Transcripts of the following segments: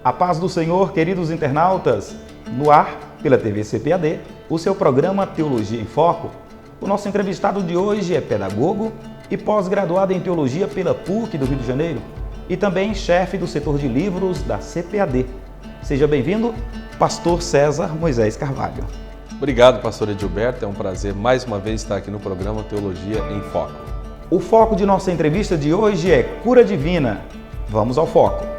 A paz do Senhor, queridos internautas, no ar, pela TV CPAD, o seu programa Teologia em Foco. O nosso entrevistado de hoje é pedagogo e pós-graduado em Teologia pela PUC do Rio de Janeiro e também chefe do setor de livros da CPAD. Seja bem-vindo, Pastor César Moisés Carvalho. Obrigado, pastor Edilberto. É um prazer mais uma vez estar aqui no programa Teologia em Foco. O foco de nossa entrevista de hoje é cura divina. Vamos ao foco.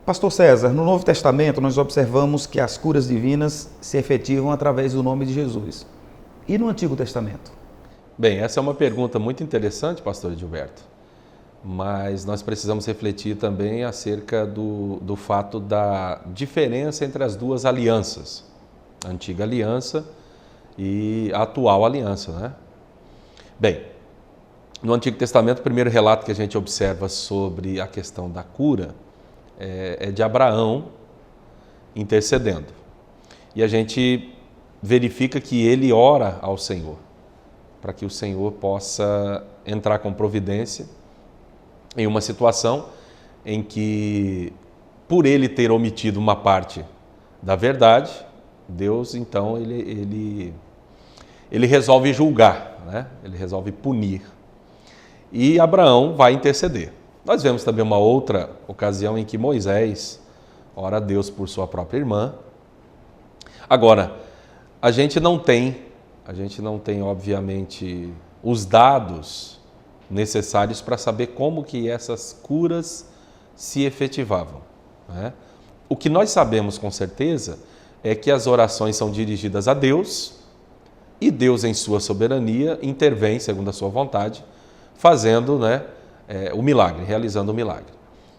Pastor César, no Novo Testamento nós observamos que as curas divinas se efetivam através do nome de Jesus. E no Antigo Testamento? Bem, essa é uma pergunta muito interessante, pastor Edilberto, mas nós precisamos refletir também acerca do fato da diferença entre as duas alianças, a Antiga Aliança e a atual aliança, né? Bem, no Antigo Testamento, o primeiro relato que a gente observa sobre a questão da cura é de Abraão intercedendo. E a gente verifica que ele ora ao Senhor, para que o Senhor possa entrar com providência em uma situação em que, por ele ter omitido uma parte da verdade, Deus, então, ele resolve julgar, né? Ele resolve punir. E Abraão vai interceder. Nós vemos também uma outra ocasião em que Moisés ora a Deus por sua própria irmã. Agora, a gente não tem, obviamente, os dados necessários para saber como que essas curas se efetivavam, né? O que nós sabemos com certeza é que as orações são dirigidas a Deus e Deus, em sua soberania, intervém segundo a sua vontade, fazendo, o milagre, realizando o milagre.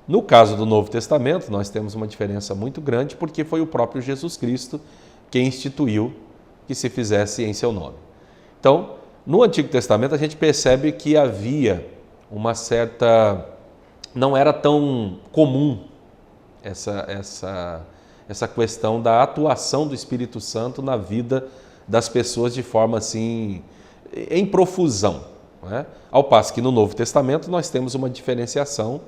No caso do Novo Testamento, nós temos uma diferença muito grande porque foi o próprio Jesus Cristo quem instituiu que se fizesse em seu nome. Então, no Antigo Testamento, a gente percebe que havia uma certa... não era tão comum essa questão da atuação do Espírito Santo na vida das pessoas de forma assim, em profusão, né? Ao passo que no Novo Testamento nós temos uma diferenciação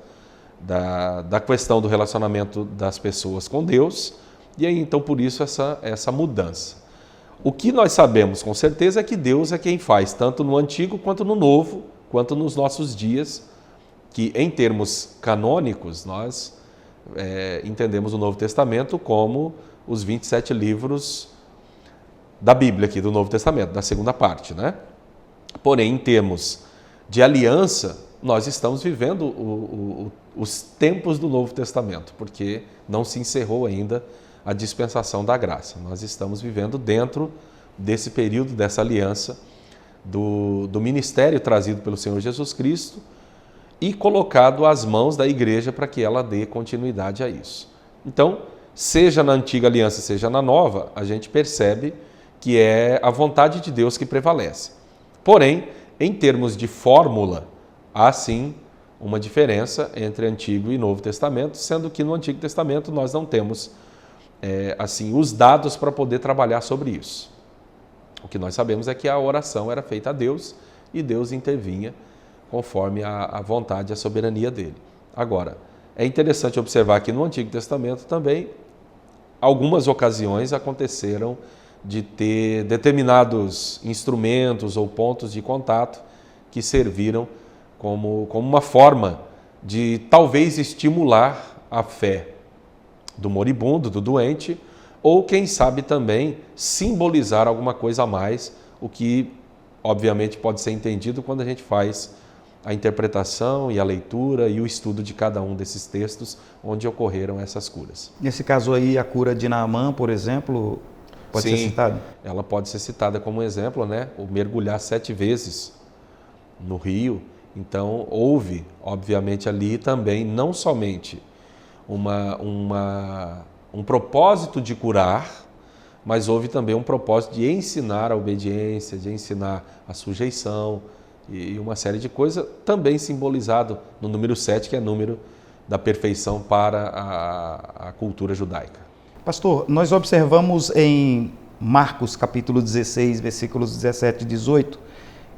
da questão do relacionamento das pessoas com Deus, e aí então por isso essa mudança. O que nós sabemos com certeza é que Deus é quem faz, tanto no Antigo quanto no Novo, quanto nos nossos dias, que em termos canônicos nós entendemos o Novo Testamento como os 27 livros da Bíblia aqui do Novo Testamento, da segunda parte, né? Porém, em termos de aliança, nós estamos vivendo os tempos do Novo Testamento, porque não se encerrou ainda a dispensação da graça. Nós estamos vivendo dentro desse período, dessa aliança, do ministério trazido pelo Senhor Jesus Cristo e colocado às mãos da igreja para que ela dê continuidade a isso. Então, seja na antiga aliança, seja na nova, a gente percebe que é a vontade de Deus que prevalece. Porém, em termos de fórmula, há sim uma diferença entre Antigo e Novo Testamento, sendo que no Antigo Testamento nós não temos os dados para poder trabalhar sobre isso. O que nós sabemos é que a oração era feita a Deus e Deus intervinha conforme a vontade e a soberania dele. Agora, é interessante observar que no Antigo Testamento também algumas ocasiões aconteceram de ter determinados instrumentos ou pontos de contato que serviram como uma forma de talvez estimular a fé do moribundo, do doente, ou quem sabe também simbolizar alguma coisa a mais, o que obviamente pode ser entendido quando a gente faz a interpretação e a leitura e o estudo de cada um desses textos onde ocorreram essas curas. Nesse caso aí, a cura de Naamã, por exemplo, pode ser citada? Ela pode ser citada como exemplo, né? O mergulhar 7 vezes no rio. Então, houve, obviamente, ali também não somente um propósito de curar, mas houve também um propósito de ensinar a obediência, de ensinar a sujeição e uma série de coisas, também simbolizado no número 7, que é o número da perfeição para a cultura judaica. Pastor, nós observamos em Marcos capítulo 16, versículos 17 e 18,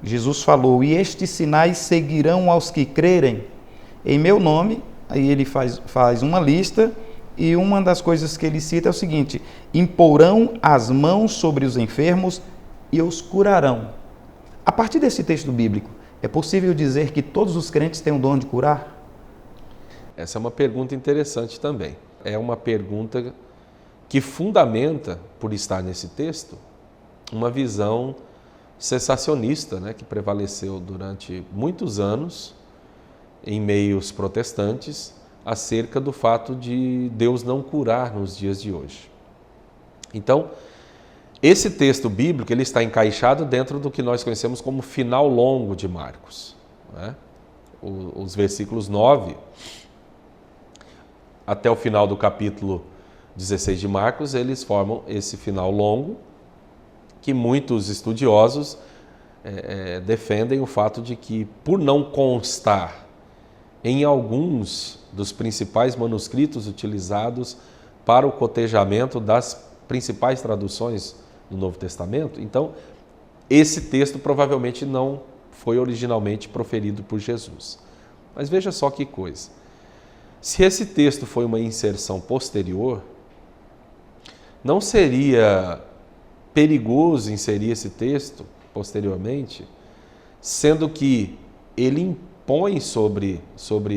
Jesus falou: "E estes sinais seguirão aos que crerem, em meu nome, aí ele faz uma lista, e uma das coisas que ele cita é o seguinte: imporão as mãos sobre os enfermos e os curarão. A partir desse texto bíblico, é possível dizer que todos os crentes têm o dom de curar? Essa é uma pergunta interessante também. É uma pergunta que fundamenta, por estar nesse texto, uma visão cessacionista, né, que prevaleceu durante muitos anos em meios protestantes acerca do fato de Deus não curar nos dias de hoje. Então, esse texto bíblico ele está encaixado dentro do que nós conhecemos como final longo de Marcos, né? Os versículos 9 até o final do capítulo 16 de Marcos, eles formam esse final longo, que muitos estudiosos defendem o fato de que, por não constar em alguns dos principais manuscritos utilizados para o cotejamento das principais traduções do Novo Testamento, então esse texto provavelmente não foi originalmente proferido por Jesus. Mas veja só que coisa. Se esse texto foi uma inserção posterior, não seria perigoso inserir esse texto posteriormente, sendo que ele impõe sobre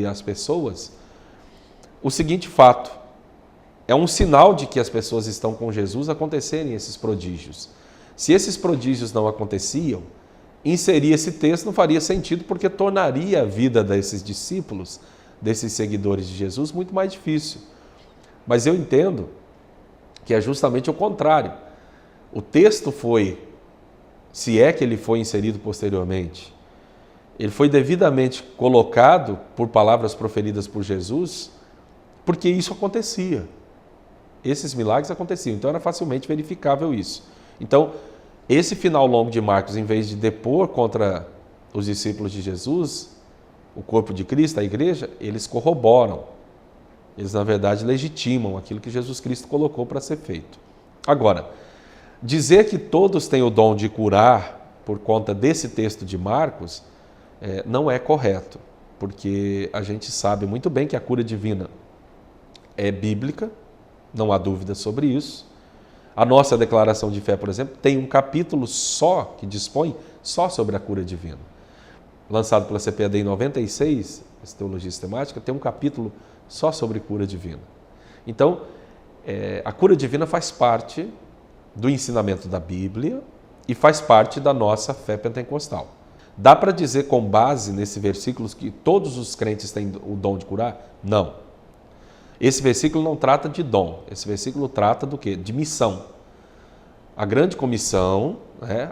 as pessoas o seguinte fato: é um sinal de que as pessoas estão com Jesus acontecerem esses prodígios. Se esses prodígios não aconteciam, inserir esse texto não faria sentido, porque tornaria a vida desses discípulos, desses seguidores de Jesus, muito mais difícil. Mas eu entendo que é justamente o contrário. O texto foi, se é que ele foi inserido posteriormente, ele foi devidamente colocado por palavras proferidas por Jesus, porque isso acontecia. Esses milagres aconteciam, então era facilmente verificável isso. Então, esse final longo de Marcos, em vez de depor contra os discípulos de Jesus, o corpo de Cristo, a igreja, eles corroboram. Eles, na verdade, legitimam aquilo que Jesus Cristo colocou para ser feito. Agora, dizer que todos têm o dom de curar por conta desse texto de Marcos não é correto, porque a gente sabe muito bem que a cura divina é bíblica, não há dúvida sobre isso. A nossa declaração de fé, por exemplo, tem um capítulo só, que dispõe só sobre a cura divina. Lançado pela CPAD em 96, essa teologia sistemática, tem um capítulo só sobre cura divina. Então, a cura divina faz parte do ensinamento da Bíblia e faz parte da nossa fé pentecostal. Dá para dizer com base nesse versículo que todos os crentes têm o dom de curar? Não. Esse versículo não trata de dom, esse versículo trata do quê? De missão. A grande comissão,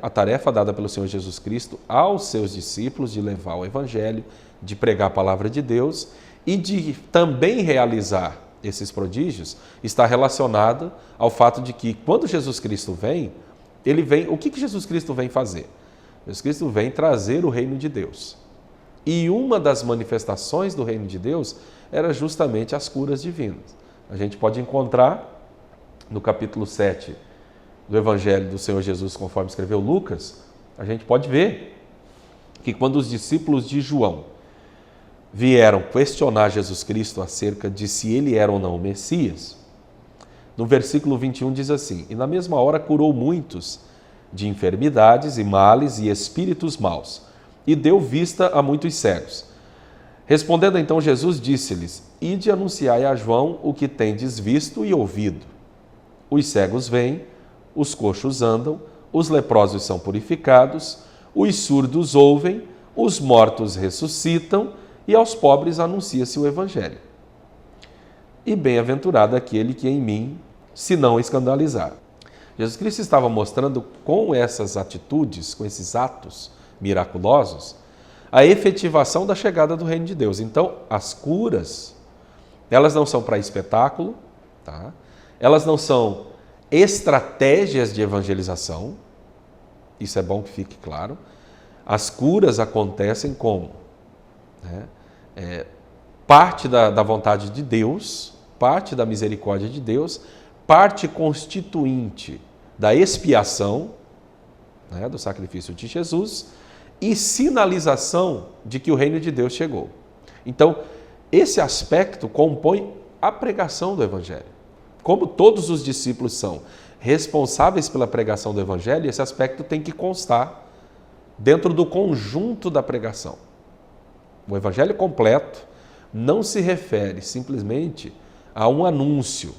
a tarefa dada pelo Senhor Jesus Cristo aos seus discípulos de levar o Evangelho, de pregar a palavra de Deus e de também realizar esses prodígios, está relacionada ao fato de que quando Jesus Cristo vem, o que Jesus Cristo vem fazer? Jesus Cristo vem trazer o reino de Deus. E uma das manifestações do reino de Deus era justamente as curas divinas. A gente pode encontrar no capítulo 7 do Evangelho do Senhor Jesus, conforme escreveu Lucas, a gente pode ver que quando os discípulos de João vieram questionar Jesus Cristo acerca de se ele era ou não o Messias, no versículo 21 diz assim: e na mesma hora curou muitos de enfermidades e males e espíritos maus, e deu vista a muitos cegos. Respondendo então Jesus, disse-lhes: ide anunciai a João o que tendes visto e ouvido. Os cegos vêm, os coxos andam, os leprosos são purificados, os surdos ouvem, os mortos ressuscitam, e aos pobres anuncia-se o Evangelho. E bem-aventurado aquele que em mim se não escandalizar. Jesus Cristo estava mostrando com essas atitudes, com esses atos miraculosos, a efetivação da chegada do reino de Deus. Então, as curas, elas não são para espetáculo, tá? Elas não são estratégias de evangelização, isso é bom que fique claro. As curas acontecem como? Parte da vontade de Deus, parte da misericórdia de Deus, parte constituinte da expiação, do sacrifício de Jesus, e sinalização de que o reino de Deus chegou. Então, esse aspecto compõe a pregação do Evangelho. Como todos os discípulos são responsáveis pela pregação do Evangelho, esse aspecto tem que constar dentro do conjunto da pregação. O Evangelho completo não se refere simplesmente a um anúncio,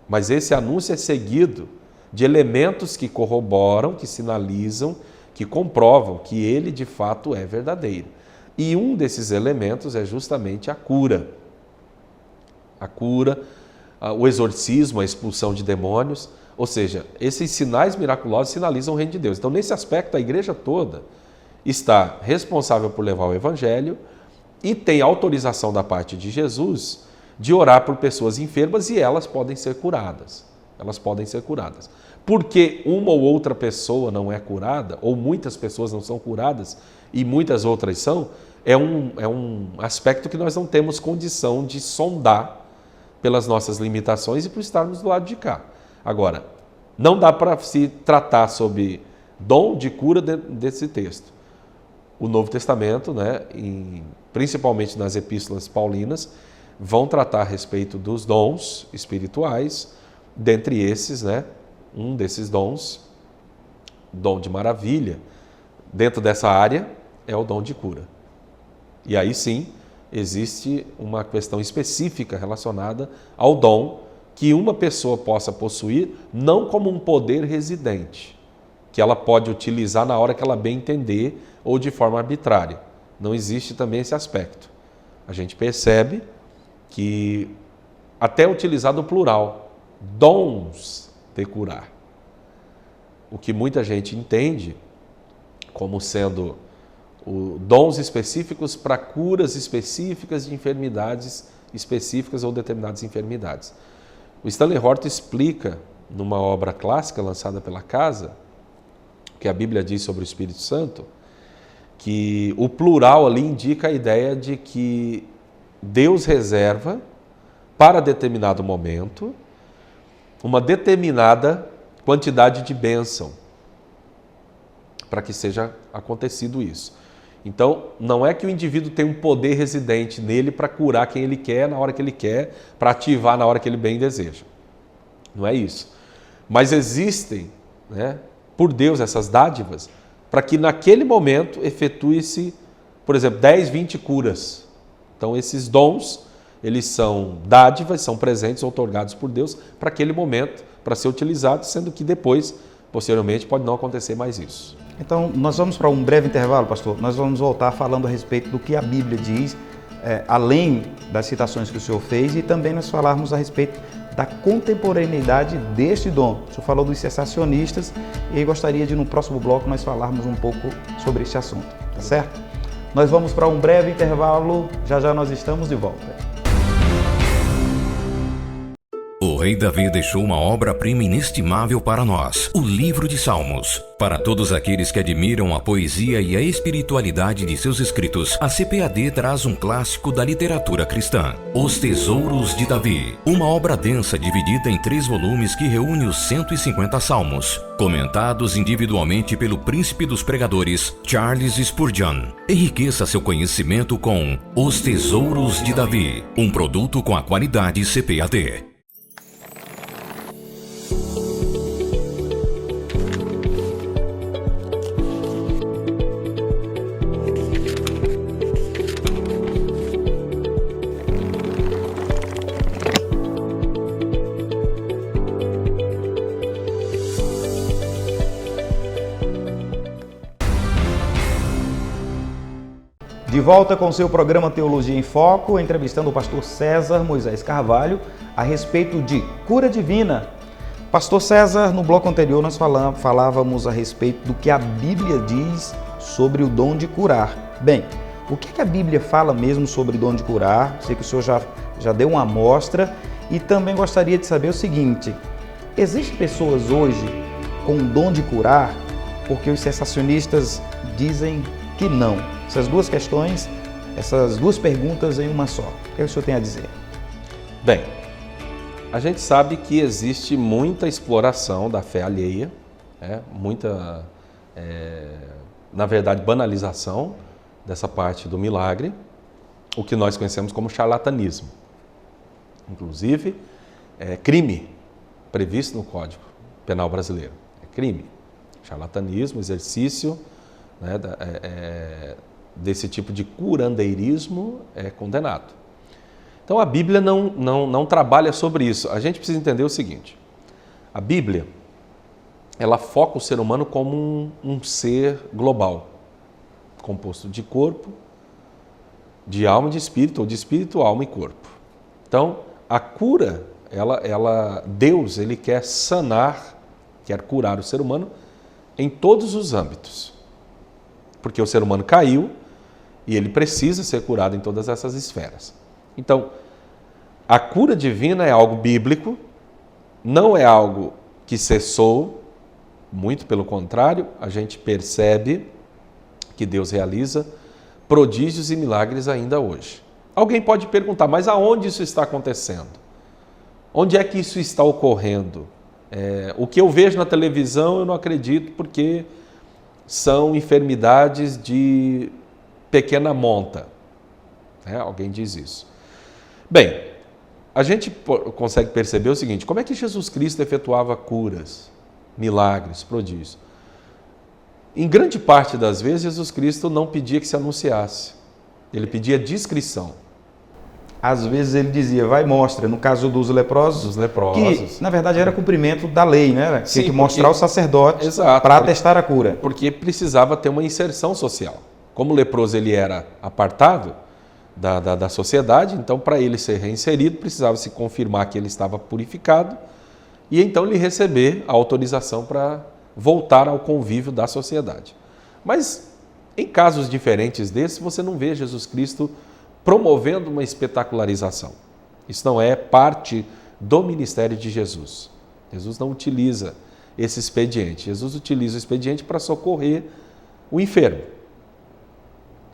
mas esse anúncio é seguido de elementos que corroboram, que sinalizam, que comprovam que ele de fato é verdadeiro. E um desses elementos é justamente a cura. A cura, o exorcismo, a expulsão de demônios, ou seja, esses sinais miraculosos sinalizam o reino de Deus. Então, nesse aspecto, a igreja toda está responsável por levar o Evangelho e tem autorização da parte de Jesus de orar por pessoas enfermas e elas podem ser curadas. Elas podem ser curadas. Porque uma ou outra pessoa não é curada, ou muitas pessoas não são curadas e muitas outras são, é um aspecto que nós não temos condição de sondar pelas nossas limitações e por estarmos do lado de cá. Agora, não dá para se tratar sobre dom de cura desse texto. O Novo Testamento, né, principalmente nas epístolas paulinas, vão tratar a respeito dos dons espirituais, dentre esses, né, um desses dons, dom de maravilha, dentro dessa área é o dom de cura. E aí sim, existe uma questão específica relacionada ao dom que uma pessoa possa possuir, não como um poder residente, que ela pode utilizar na hora que ela bem entender ou de forma arbitrária. Não existe também esse aspecto. A gente percebe que até utilizado o plural, dons de curar. O que muita gente entende como sendo dons específicos para curas específicas de enfermidades específicas ou determinadas enfermidades. O Stanley Horton explica, numa obra clássica lançada pela Casa, que a Bíblia diz sobre o Espírito Santo, que o plural ali indica a ideia de que Deus reserva para determinado momento uma determinada quantidade de bênção para que seja acontecido isso. Então, não é que o indivíduo tem um poder residente nele para curar quem ele quer, na hora que ele quer, para ativar na hora que ele bem deseja. Não é isso. Mas existem, né, por Deus, essas dádivas, para que naquele momento efetue-se, por exemplo, 10, 20 curas. Então, esses dons, eles são dádivas, são presentes outorgados por Deus para aquele momento, para ser utilizados, sendo que depois, posteriormente, pode não acontecer mais isso. Então, nós vamos para um breve intervalo, pastor. Nós vamos voltar falando a respeito do que a Bíblia diz, além das citações que o senhor fez, e também nós falarmos a respeito da contemporaneidade deste dom. O senhor falou dos cessacionistas e gostaria de, no próximo bloco, nós falarmos um pouco sobre este assunto, tá certo? Nós vamos para um breve intervalo, já já nós estamos de volta. O rei Davi deixou uma obra-prima inestimável para nós, o Livro de Salmos. Para todos aqueles que admiram a poesia e a espiritualidade de seus escritos, a CPAD traz um clássico da literatura cristã, Os Tesouros de Davi. Uma obra densa dividida em 3 volumes que reúne os 150 salmos, comentados individualmente pelo príncipe dos pregadores, Charles Spurgeon. Enriqueça seu conhecimento com Os Tesouros de Davi, um produto com a qualidade CPAD. De volta com o seu programa Teologia em Foco, entrevistando o pastor César Moisés Carvalho a respeito de cura divina. Pastor César, no bloco anterior nós falávamos a respeito do que a Bíblia diz sobre o dom de curar. Bem, o que a Bíblia fala mesmo sobre o dom de curar? Sei que o senhor já deu uma amostra e também gostaria de saber o seguinte: existem pessoas hoje com o dom de curar? Porque os cessacionistas dizem que não. Essas duas questões, essas duas perguntas em uma só. O que o senhor tem a dizer? Bem, a gente sabe que existe muita exploração da fé alheia, muita, na verdade, banalização dessa parte do milagre. o que nós conhecemos como charlatanismo. Inclusive, é crime previsto no Código Penal brasileiro. É crime. Charlatanismo, exercício, né, desse tipo de curandeirismo é condenado. Então a Bíblia não trabalha sobre isso. A gente precisa entender o seguinte: a Bíblia, ela foca o ser humano como um ser global, composto de corpo, de alma e de espírito, ou de espírito, alma e corpo. Então, a cura, Deus, ele quer sanar, quer curar o ser humano em todos os âmbitos. Porque o ser humano caiu e ele precisa ser curado em todas essas esferas. Então, a cura divina é algo bíblico, não é algo que cessou, muito pelo contrário, a gente percebe que Deus realiza prodígios e milagres ainda hoje. Alguém pode perguntar, mas aonde isso está acontecendo? Onde é que isso está ocorrendo? O que eu vejo na televisão eu não acredito porque são enfermidades de pequena monta. Alguém diz isso. Bem, a gente consegue perceber o seguinte: como é que Jesus Cristo efetuava curas, milagres, prodígios? Em grande parte das vezes, Jesus Cristo não pedia que se anunciasse. Ele pedia discrição. Às vezes ele dizia, vai, mostra. No caso dos leprosos, que na verdade era cumprimento da lei, né? Tinha que mostrar o sacerdote para atestar a cura. Porque precisava ter uma inserção social. Como o leproso ele era apartado da sociedade, então para ele ser reinserido precisava se confirmar que ele estava purificado e então ele receber a autorização para voltar ao convívio da sociedade. Mas em casos diferentes desses, você não vê Jesus Cristo promovendo uma espetacularização. Isso não é parte do ministério de Jesus. Jesus não utiliza esse expediente. Jesus utiliza o expediente para socorrer o enfermo.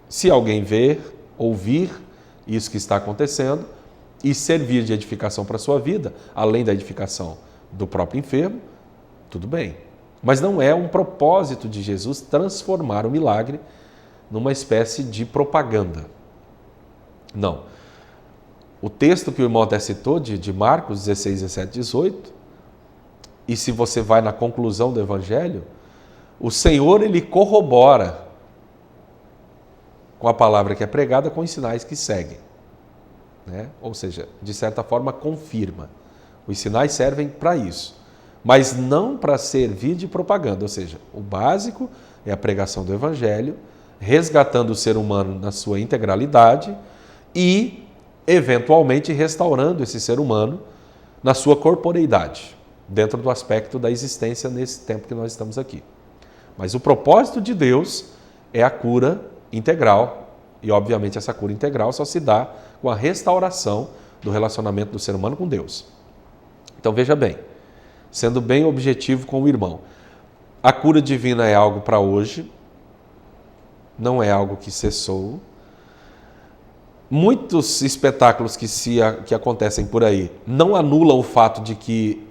Se alguém ver, ouvir isso que está acontecendo e servir de edificação para a sua vida, além da edificação do próprio enfermo, tudo bem. Mas não é um propósito de Jesus transformar o milagre numa espécie de propaganda. Não. O texto que o irmão até citou, de Marcos 16, 17, 18, e se você vai na conclusão do Evangelho, o Senhor ele corrobora com a palavra que é pregada com os sinais que seguem. Ou seja, de certa forma confirma. Os sinais servem para isso, mas não para servir de propaganda. Ou seja, o básico é a pregação do Evangelho, resgatando o ser humano na sua integralidade e, eventualmente, restaurando esse ser humano na sua corporeidade, dentro do aspecto da existência nesse tempo que nós estamos aqui. Mas o propósito de Deus é a cura integral e, obviamente, essa cura integral só se dá com a restauração do relacionamento do ser humano com Deus. Então, veja bem, sendo bem objetivo com o irmão, a cura divina é algo para hoje, não é algo que cessou. Muitos espetáculos que acontecem por aí não anulam o fato de que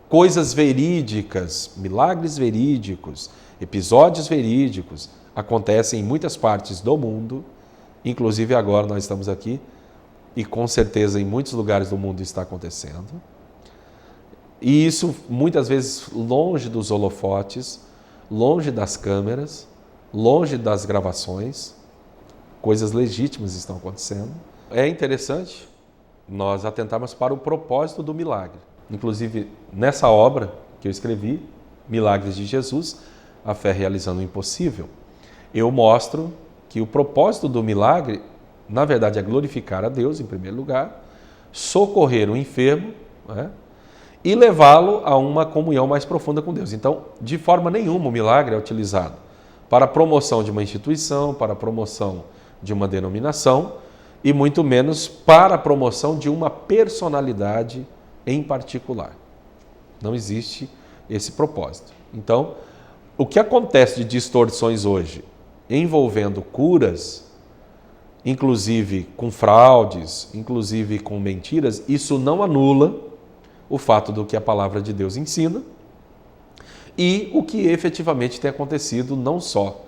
coisas verídicas, milagres verídicos, episódios verídicos acontecem em muitas partes do mundo, inclusive agora nós estamos aqui e com certeza em muitos lugares do mundo está acontecendo. E isso muitas vezes longe dos holofotes, longe das câmeras, longe das gravações. Coisas legítimas estão acontecendo. É interessante nós atentarmos para o propósito do milagre. Inclusive, nessa obra que eu escrevi, Milagres de Jesus, a fé realizando o impossível, eu mostro que o propósito do milagre, na verdade, é glorificar a Deus, em primeiro lugar, socorrer o enfermo, e levá-lo a uma comunhão mais profunda com Deus. Então, de forma nenhuma, o milagre é utilizado para a promoção de uma instituição, para a promoção de uma denominação e muito menos para a promoção de uma personalidade em particular. Não existe esse propósito. Então, o que acontece de distorções hoje envolvendo curas, inclusive com fraudes, inclusive com mentiras, isso não anula o fato do que a palavra de Deus ensina e o que efetivamente tem acontecido não só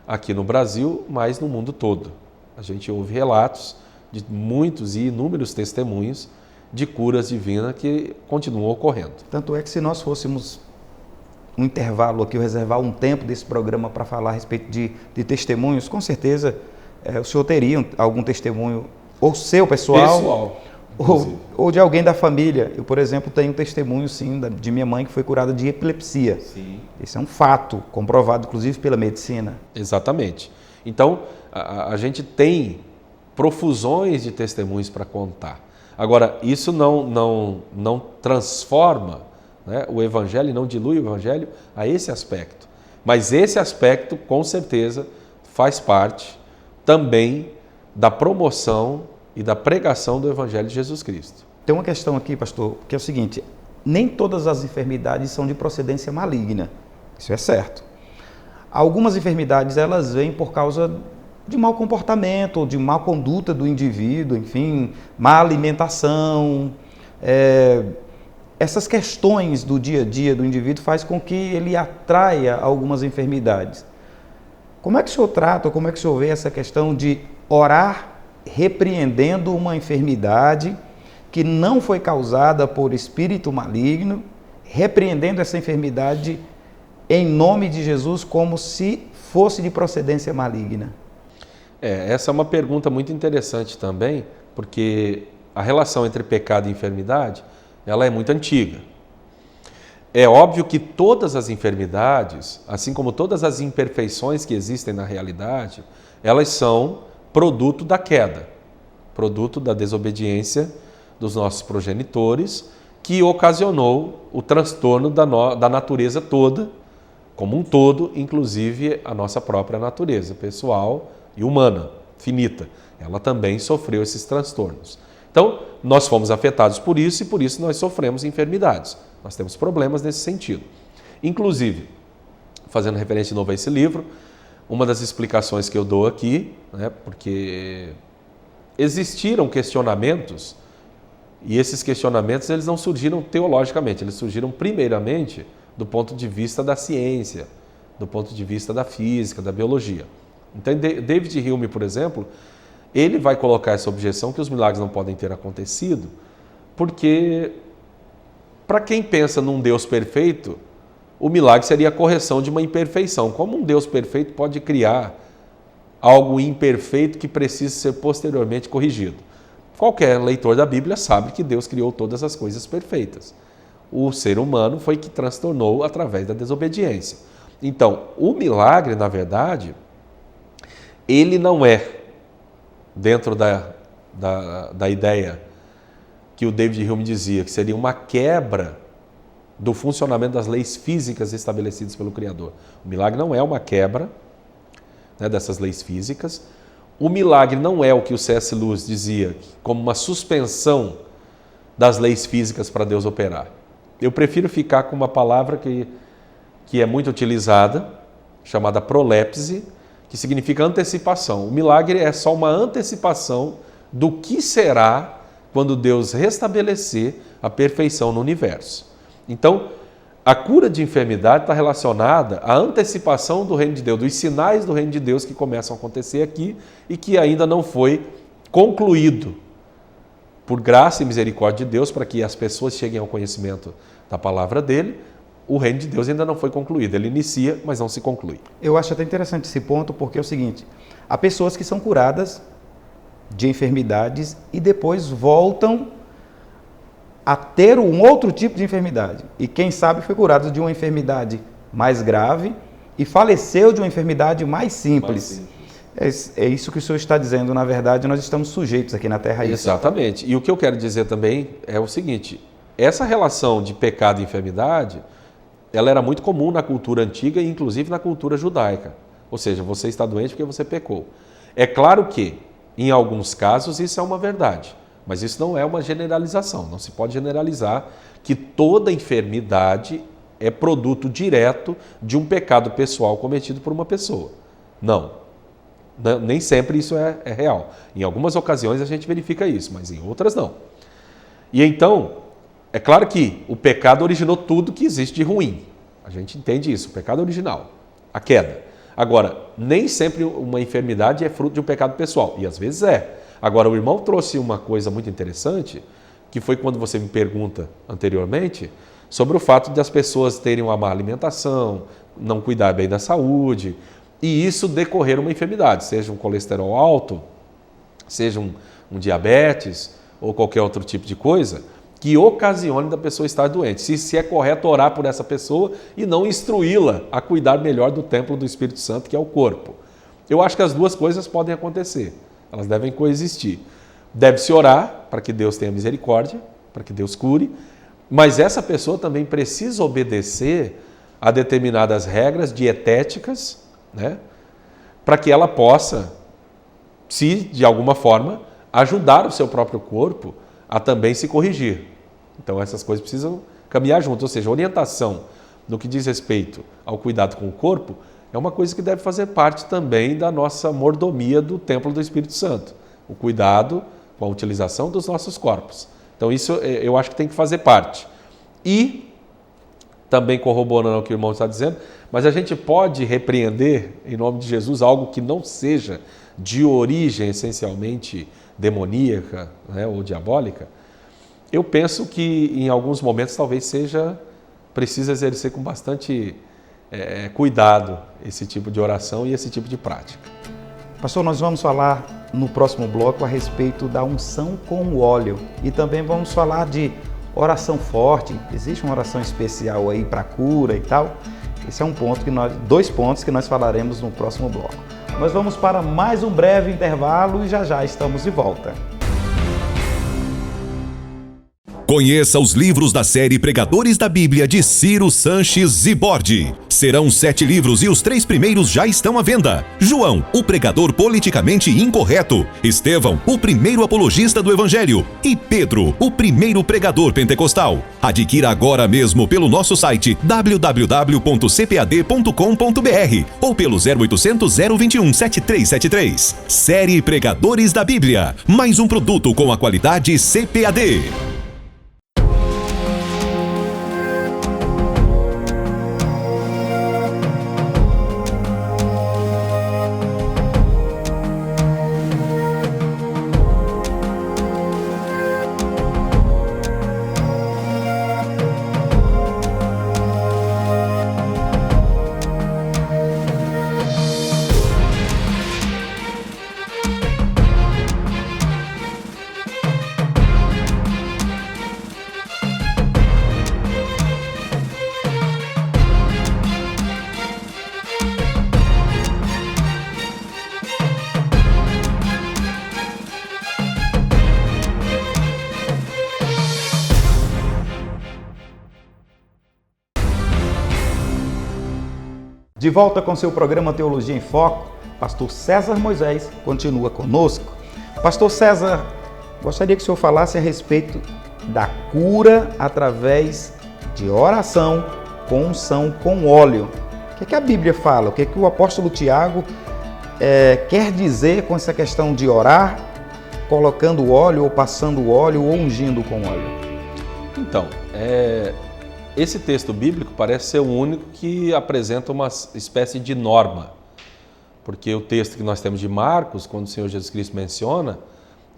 aqui no Brasil, mas no mundo todo. A gente ouve relatos de muitos e inúmeros testemunhos de curas divinas que continuam ocorrendo. Tanto é que se nós fôssemos um intervalo aqui, reservar um tempo desse programa para falar a respeito de testemunhos, com certeza o senhor teria algum testemunho, ou seu pessoal ou de alguém da família. Eu, por exemplo, tenho um testemunho, sim, de minha mãe que foi curada de epilepsia. Sim. Esse é um fato, comprovado, inclusive, pela medicina. Exatamente. Então, a gente tem profusões de testemunhos para contar. Agora, isso não transforma, né, o Evangelho, não dilui o Evangelho a esse aspecto. Mas esse aspecto, com certeza, faz parte também da promoção e da pregação do Evangelho de Jesus Cristo. Tem uma questão aqui, pastor, que é o seguinte: nem todas as enfermidades são de procedência maligna. Isso é certo. Algumas enfermidades, elas vêm por causa de mau comportamento, de má conduta do indivíduo, enfim, má alimentação. Essas questões do dia a dia do indivíduo faz com que ele atraia algumas enfermidades. Como é que o senhor trata, como é que o senhor vê essa questão de orar repreendendo uma enfermidade que não foi causada por espírito maligno, repreendendo essa enfermidade em nome de Jesus como se fosse de procedência maligna? Essa é uma pergunta muito interessante também, porque a relação entre pecado e enfermidade, ela é muito antiga. É óbvio que todas as enfermidades, assim como todas as imperfeições que existem na realidade, elas são produto da queda, produto da desobediência dos nossos progenitores, que ocasionou o transtorno da natureza toda, como um todo, inclusive a nossa própria natureza pessoal e humana, finita. Ela também sofreu esses transtornos. Então, nós fomos afetados por isso e por isso nós sofremos enfermidades. Nós temos problemas nesse sentido. Inclusive, fazendo referência de novo a esse livro, uma das explicações que eu dou aqui, né, porque existiram questionamentos, e esses questionamentos eles não surgiram teologicamente, eles surgiram primeiramente do ponto de vista da ciência, do ponto de vista da física, da biologia. Então, David Hume, por exemplo, ele vai colocar essa objeção que os milagres não podem ter acontecido, porque para quem pensa num Deus perfeito, o milagre seria a correção de uma imperfeição. Como um Deus perfeito pode criar algo imperfeito que precisa ser posteriormente corrigido? Qualquer leitor da Bíblia sabe que Deus criou todas as coisas perfeitas. O ser humano foi que transtornou através da desobediência. Então, o milagre, na verdade, ele não é, dentro da ideia que o David Hume dizia, que seria uma quebra do funcionamento das leis físicas estabelecidas pelo Criador. O milagre não é uma quebra, né, dessas leis físicas. O milagre não é o que o C.S. Lewis dizia, como uma suspensão das leis físicas para Deus operar. Eu prefiro ficar com uma palavra que é muito utilizada, chamada prolepse, que significa antecipação. O milagre é só uma antecipação do que será quando Deus restabelecer a perfeição no universo. Então, a cura de enfermidade está relacionada à antecipação do reino de Deus, dos sinais do reino de Deus que começam a acontecer aqui e que ainda não foi concluído. Por graça e misericórdia de Deus, para que as pessoas cheguem ao conhecimento da palavra dele, o reino de Deus ainda não foi concluído. Ele inicia, mas não se conclui. Eu acho até interessante esse ponto, porque é o seguinte: há pessoas que são curadas de enfermidades e depois voltam a ter um outro tipo de enfermidade. E quem sabe foi curado de uma enfermidade mais grave e faleceu de uma enfermidade mais simples. É isso que o senhor está dizendo. Na verdade, nós estamos sujeitos aqui na Terra a isso. Exatamente. E o que eu quero dizer também é o seguinte: essa relação de pecado e enfermidade, ela era muito comum na cultura antiga e inclusive na cultura judaica. Ou seja, você está doente porque você pecou. É claro que, em alguns casos, isso é uma verdade. Mas isso não é uma generalização. Não se pode generalizar que toda enfermidade é produto direto de um pecado pessoal cometido por uma pessoa. Não. Nem sempre isso é real. Em algumas ocasiões a gente verifica isso, mas em outras não. E então, é claro que o pecado originou tudo que existe de ruim. A gente entende isso, o pecado original, a queda. Agora, nem sempre uma enfermidade é fruto de um pecado pessoal, e às vezes é. Agora, o irmão trouxe uma coisa muito interessante, que foi quando você me pergunta anteriormente, sobre o fato de as pessoas terem uma má alimentação, não cuidar bem da saúde, e isso decorrer uma enfermidade, seja um colesterol alto, seja um diabetes ou qualquer outro tipo de coisa, que ocasione da pessoa estar doente. Se é correto orar por essa pessoa e não instruí-la a cuidar melhor do templo do Espírito Santo, que é o corpo. Eu acho que as duas coisas podem acontecer, elas devem coexistir. Deve-se orar para que Deus tenha misericórdia, para que Deus cure, mas essa pessoa também precisa obedecer a determinadas regras dietéticas, né, para que ela possa, se de alguma forma, ajudar o seu próprio corpo a também se corrigir. Então essas coisas precisam caminhar juntas, ou seja, a orientação no que diz respeito ao cuidado com o corpo é uma coisa que deve fazer parte também da nossa mordomia do templo do Espírito Santo, o cuidado com a utilização dos nossos corpos. Então isso eu acho que tem que fazer parte. E, também corroborando o que o irmão está dizendo, mas a gente pode repreender, em nome de Jesus, algo que não seja de origem essencialmente demoníaca, né, ou diabólica. Eu penso que em alguns momentos talvez seja preciso exercer com bastante cuidado esse tipo de oração e esse tipo de prática. Pastor, nós vamos falar no próximo bloco a respeito da unção com o óleo e também vamos falar de oração forte. Existe uma oração especial aí para cura e tal. Esse é dois pontos que nós falaremos no próximo bloco. Nós vamos para mais um breve intervalo e já estamos de volta. Conheça os livros da série Pregadores da Bíblia de Ciro Sanches Zibordi. Serão 7 livros e os 3 primeiros já estão à venda. João, o pregador politicamente incorreto. Estevão, o primeiro apologista do Evangelho. E Pedro, o primeiro pregador pentecostal. Adquira agora mesmo pelo nosso site www.cpad.com.br ou pelo 0800 021 7373. Série Pregadores da Bíblia. Mais um produto com a qualidade CPAD. De volta com seu programa Teologia em Foco, Pastor César Moisés continua conosco. Pastor César, gostaria que o senhor falasse a respeito da cura através de oração com unção com óleo. O que a Bíblia fala? O que o apóstolo Tiago quer dizer com essa questão de orar, colocando óleo ou passando óleo ou ungindo com óleo? Então, esse texto bíblico parece ser o único que apresenta uma espécie de norma, porque o texto que nós temos de Marcos, quando o Senhor Jesus Cristo menciona,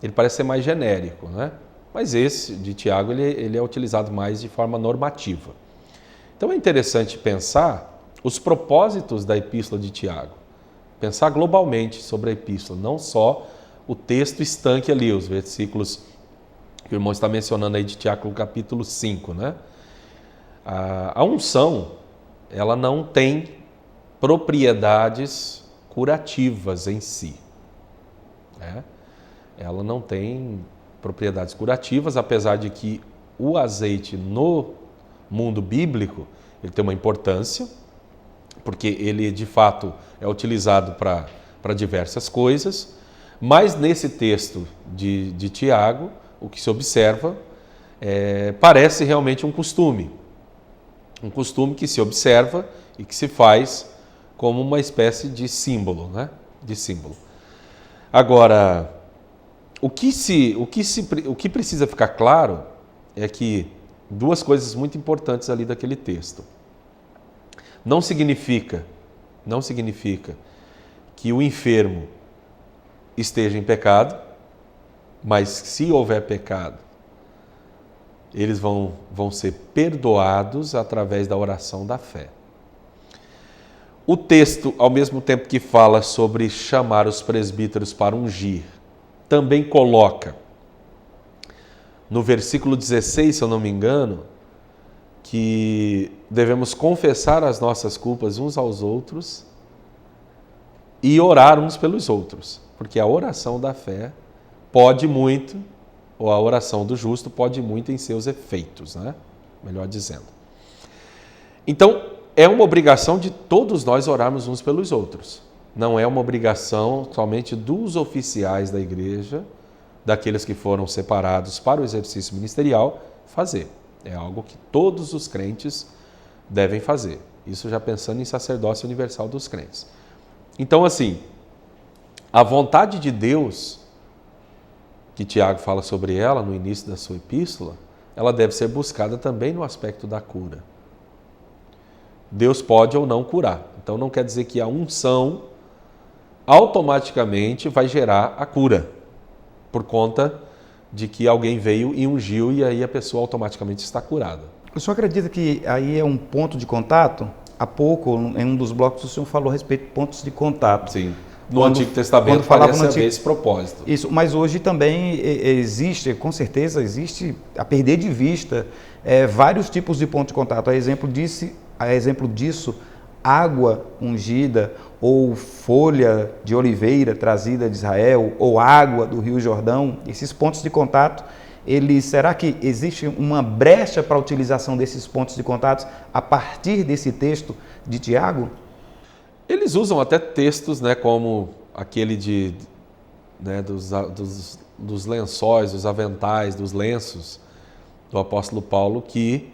ele parece ser mais genérico, né? Mas esse de Tiago, ele é utilizado mais de forma normativa. Então é interessante pensar os propósitos da epístola de Tiago, pensar globalmente sobre a epístola, não só o texto estanque ali, os versículos que o irmão está mencionando aí de Tiago, capítulo 5, né? A unção, ela não tem propriedades curativas em si. Né? Ela não tem propriedades curativas, apesar de que o azeite no mundo bíblico, ele tem uma importância, porque ele de fato é utilizado para diversas coisas, mas nesse texto de Tiago, o que se observa parece realmente um costume que se observa e que se faz como uma espécie de símbolo, né? De símbolo. Agora, o que precisa ficar claro é que duas coisas muito importantes ali daquele texto. Não significa que o enfermo esteja em pecado, Mas se houver pecado, eles vão ser perdoados através da oração da fé. O texto, ao mesmo tempo que fala sobre chamar os presbíteros para ungir, também coloca, no versículo 16, se eu não me engano, que devemos confessar as nossas culpas uns aos outros e orar uns pelos outros, porque a oração da fé pode muito, ou a oração do justo pode muito em seus efeitos, né? Melhor dizendo. Então, é uma obrigação de todos nós orarmos uns pelos outros. Não é uma obrigação somente dos oficiais da igreja, daqueles que foram separados para o exercício ministerial, fazer. É algo que todos os crentes devem fazer. Isso já pensando em sacerdócio universal dos crentes. Então, assim, a vontade de Deus, que Tiago fala sobre ela no início da sua epístola, ela deve ser buscada também no aspecto da cura. Deus pode ou não curar. Então, não quer dizer que a unção automaticamente vai gerar a cura, por conta de que alguém veio e ungiu e aí a pessoa automaticamente está curada. O senhor acredita que aí é um ponto de contato? Há pouco, em um dos blocos, o senhor falou a respeito de pontos de contato. Sim. No Antigo Testamento parece haver esse propósito. Isso, mas hoje também existe, com certeza existe, a perder de vista, vários tipos de pontos de contato. A exemplo disso, água ungida, ou folha de oliveira trazida de Israel, ou água do Rio Jordão. Esses pontos de contato, será que existe uma brecha para a utilização desses pontos de contato a partir desse texto de Tiago? Eles usam até textos, né, como aquele dos lençóis, dos aventais, dos lenços do apóstolo Paulo, que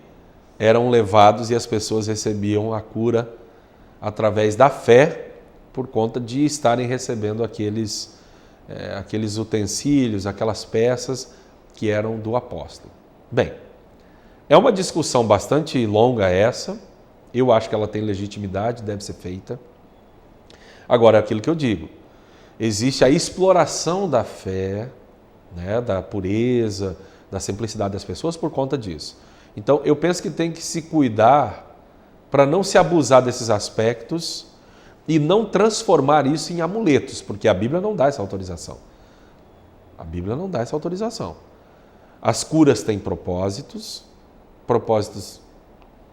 eram levados e as pessoas recebiam a cura através da fé, por conta de estarem recebendo aqueles utensílios, aquelas peças que eram do apóstolo. Bem, é uma discussão bastante longa essa, eu acho que ela tem legitimidade, deve ser feita. Agora, é aquilo que eu digo, existe a exploração da fé, né, da pureza, da simplicidade das pessoas por conta disso. Então, eu penso que tem que se cuidar para não se abusar desses aspectos e não transformar isso em amuletos, porque a Bíblia não dá essa autorização. A Bíblia não dá essa autorização. As curas têm propósitos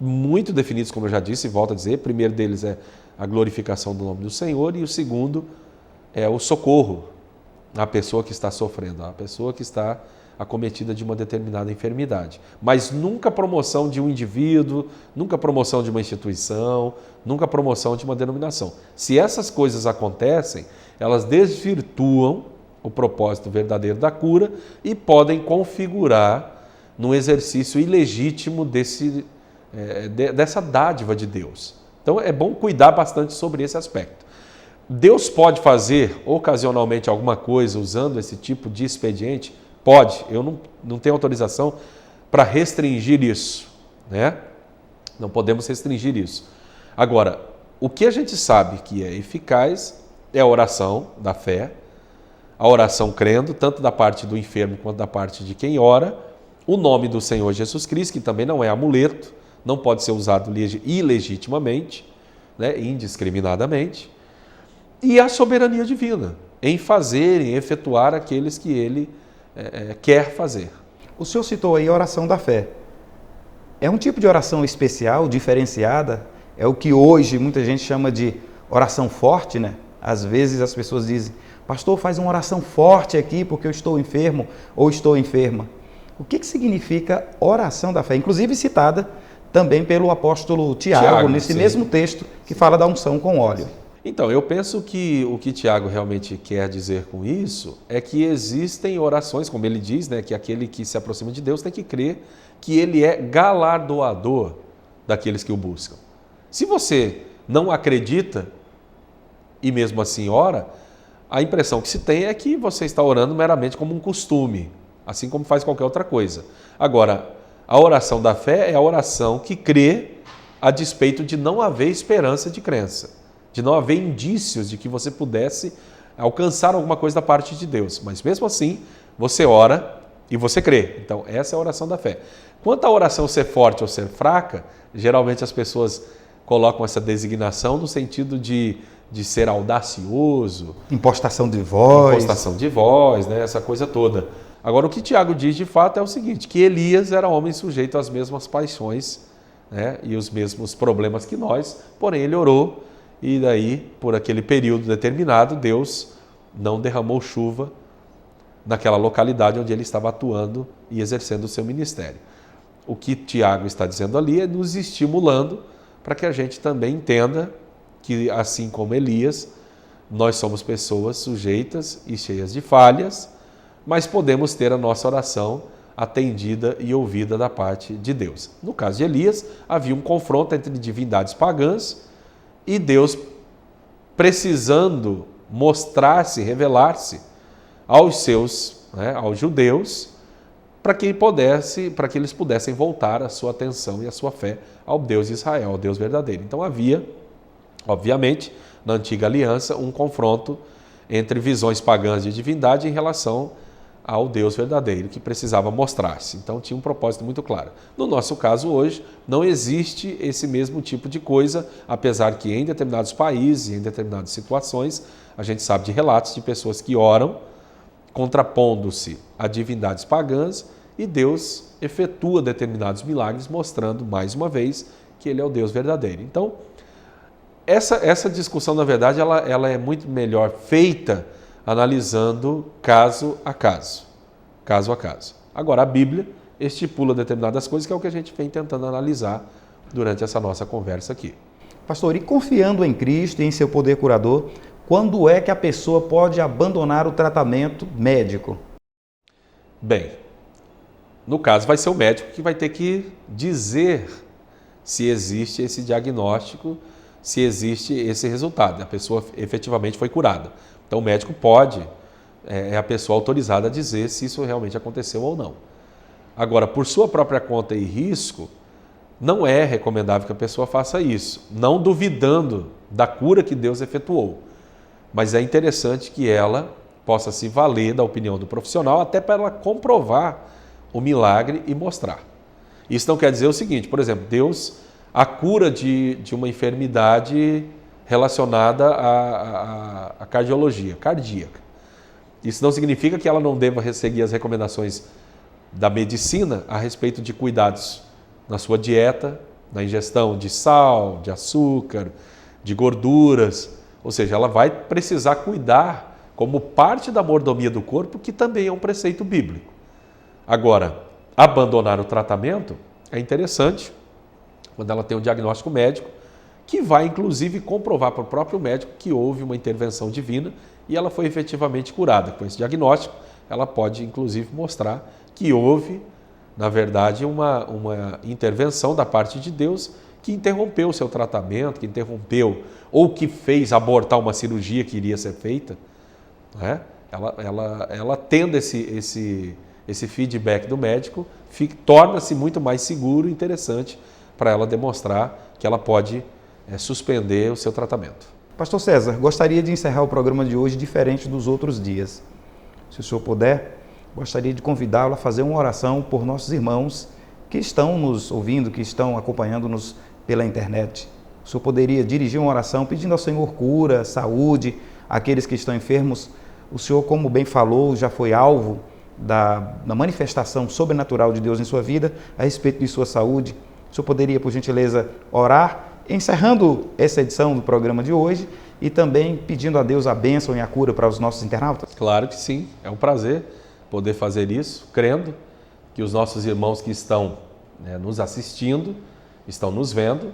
muito definidos, como eu já disse, e volto a dizer. O primeiro deles é a glorificação do nome do Senhor e o segundo é o socorro à pessoa que está sofrendo, à pessoa que está acometida de uma determinada enfermidade. Mas nunca promoção de um indivíduo, nunca promoção de uma instituição, nunca promoção de uma denominação. Se essas coisas acontecem, elas desvirtuam o propósito verdadeiro da cura e podem configurar num exercício ilegítimo dessa dádiva de Deus. Então é bom cuidar bastante sobre esse aspecto. Deus pode fazer ocasionalmente alguma coisa usando esse tipo de expediente? Pode, eu não tenho autorização para restringir isso, né? Não podemos restringir isso. Agora, o que a gente sabe que é eficaz é a oração da fé, a oração crendo, tanto da parte do enfermo quanto da parte de quem ora, o nome do Senhor Jesus Cristo, que também não é amuleto, não pode ser usado ilegitimamente, né? Indiscriminadamente, e a soberania divina, em fazer, em efetuar aqueles que Ele quer fazer. O senhor citou aí a oração da fé. É um tipo de oração especial, diferenciada, é o que hoje muita gente chama de oração forte, né? Às vezes as pessoas dizem, pastor, faz uma oração forte aqui porque eu estou enfermo ou estou enferma. O que significa oração da fé? Inclusive citada também pelo apóstolo Tiago nesse sim. mesmo texto que fala da unção com óleo. Então, eu penso que o que Tiago realmente quer dizer com isso é que existem orações, como ele diz, né, que aquele que se aproxima de Deus tem que crer que ele é galardoador daqueles que o buscam. Se você não acredita e mesmo assim ora, a impressão que se tem é que você está orando meramente como um costume, assim como faz qualquer outra coisa. Agora, a oração da fé é a oração que crê a despeito de não haver esperança de crença, de não haver indícios de que você pudesse alcançar alguma coisa da parte de Deus. Mas mesmo assim, você ora e você crê. Então, essa é a oração da fé. Quanto à oração ser forte ou ser fraca, geralmente as pessoas colocam essa designação no sentido de ser audacioso. Impostação de voz. Impostação de voz, né? Essa coisa toda. Agora, o que Tiago diz de fato é o seguinte, que Elias era homem sujeito às mesmas paixões, né? E os mesmos problemas que nós, porém ele orou e daí, por aquele período determinado, Deus não derramou chuva naquela localidade onde ele estava atuando e exercendo o seu ministério. O que Tiago está dizendo ali é nos estimulando para que a gente também entenda que, assim como Elias, nós somos pessoas sujeitas e cheias de falhas, mas podemos ter a nossa oração atendida e ouvida da parte de Deus. No caso de Elias, havia um confronto entre divindades pagãs e Deus precisando mostrar-se, revelar-se aos seus, aos judeus, para que eles pudessem voltar a sua atenção e a sua fé ao Deus de Israel, ao Deus verdadeiro. Então havia, obviamente, na antiga aliança, um confronto entre visões pagãs de divindade em relação ao Deus verdadeiro, que precisava mostrar-se. Então tinha um propósito muito claro. No nosso caso hoje, não existe esse mesmo tipo de coisa, apesar que em determinados países, em determinadas situações, a gente sabe de relatos de pessoas que oram, contrapondo-se a divindades pagãs, e Deus efetua determinados milagres, mostrando mais uma vez que Ele é o Deus verdadeiro. Então, essa discussão, na verdade, ela é muito melhor feita analisando caso a caso. Agora, a Bíblia estipula determinadas coisas, que é o que a gente vem tentando analisar durante essa nossa conversa aqui. Pastor, e confiando em Cristo e em seu poder curador, quando é que a pessoa pode abandonar o tratamento médico? Bem, no caso vai ser o médico que vai ter que dizer se existe esse diagnóstico, se existe esse resultado. A pessoa efetivamente foi curada. Então o médico é a pessoa autorizada a dizer se isso realmente aconteceu ou não. Agora, por sua própria conta e risco, não é recomendável que a pessoa faça isso, não duvidando da cura que Deus efetuou. Mas é interessante que ela possa se valer da opinião do profissional até para ela comprovar o milagre e mostrar. Isso não quer dizer o seguinte, por exemplo, Deus, a cura de uma enfermidade relacionada à cardiologia, cardíaca. Isso não significa que ela não deva seguir as recomendações da medicina a respeito de cuidados na sua dieta, na ingestão de sal, de açúcar, de gorduras. Ou seja, ela vai precisar cuidar como parte da mordomia do corpo, que também é um preceito bíblico. Agora, abandonar o tratamento é interessante quando ela tem um diagnóstico médico, que vai inclusive comprovar para o próprio médico que houve uma intervenção divina e ela foi efetivamente curada. Com esse diagnóstico, ela pode inclusive mostrar que houve, na verdade, uma intervenção da parte de Deus que interrompeu o seu tratamento, que interrompeu ou que fez abortar uma cirurgia que iria ser feita. Né? Ela tendo esse feedback do médico, torna-se muito mais seguro e interessante para ela demonstrar que ela pode suspender o seu tratamento. Pastor César, gostaria de encerrar o programa de hoje diferente dos outros dias. Se o senhor puder, gostaria de convidá-lo a fazer uma oração por nossos irmãos que estão nos ouvindo, que estão acompanhando-nos pela internet. O senhor poderia dirigir uma oração pedindo ao Senhor cura, saúde, àqueles que estão enfermos. O senhor, como bem falou, já foi alvo da manifestação sobrenatural de Deus em sua vida, a respeito de sua saúde. O senhor poderia, por gentileza, orar, encerrando essa edição do programa de hoje e também pedindo a Deus a bênção e a cura para os nossos internautas? Claro que sim, é um prazer poder fazer isso, crendo que os nossos irmãos que estão nos assistindo, estão nos vendo,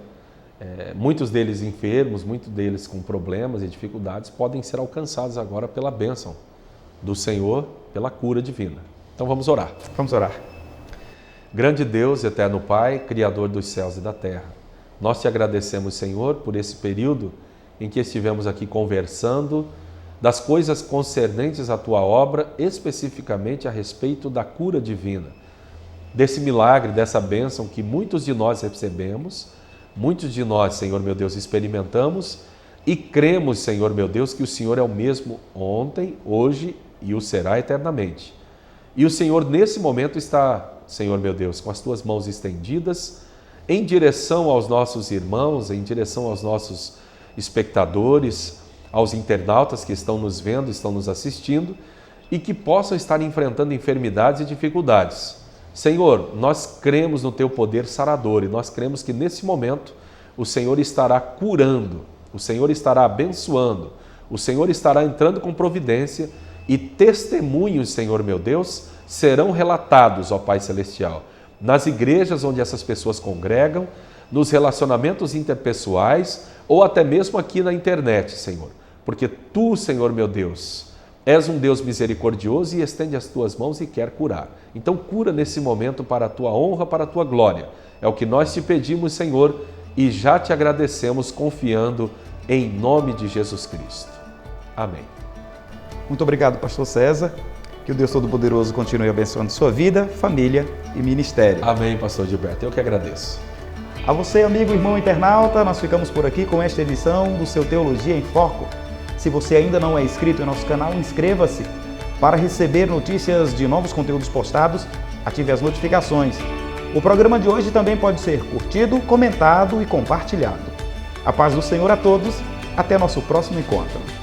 muitos deles enfermos, muitos deles com problemas e dificuldades, podem ser alcançados agora pela bênção do Senhor, pela cura divina. Então vamos orar. Vamos orar. Grande Deus, eterno Pai, Criador dos céus e da terra, nós te agradecemos, Senhor, por esse período em que estivemos aqui conversando das coisas concernentes à tua obra, especificamente a respeito da cura divina, desse milagre, dessa bênção que muitos de nós recebemos, muitos de nós, Senhor meu Deus, experimentamos e cremos, Senhor meu Deus, que o Senhor é o mesmo ontem, hoje e o será eternamente. E o Senhor, nesse momento, está, Senhor meu Deus, com as tuas mãos estendidas em direção aos nossos irmãos, em direção aos nossos espectadores, aos internautas que estão nos vendo, estão nos assistindo e que possam estar enfrentando enfermidades e dificuldades. Senhor, nós cremos no teu poder sarador e nós cremos que nesse momento o Senhor estará curando, o Senhor estará abençoando, o Senhor estará entrando com providência e testemunhos, Senhor meu Deus, serão relatados, ó Pai Celestial, nas igrejas onde essas pessoas congregam, nos relacionamentos interpessoais ou até mesmo aqui na internet, Senhor. Porque Tu, Senhor meu Deus, és um Deus misericordioso e estende as Tuas mãos e quer curar. Então cura nesse momento para a Tua honra, para a Tua glória. É o que nós te pedimos, Senhor, e já te agradecemos confiando em nome de Jesus Cristo. Amém. Muito obrigado, pastor César. Que o Deus Todo-Poderoso continue abençoando sua vida, família e ministério. Amém, pastor Gilberto. Eu que agradeço. A você, amigo, irmão internauta, nós ficamos por aqui com esta edição do seu Teologia em Foco. Se você ainda não é inscrito em nosso canal, inscreva-se. Para receber notícias de novos conteúdos postados, ative as notificações. O programa de hoje também pode ser curtido, comentado e compartilhado. A paz do Senhor a todos. Até nosso próximo encontro.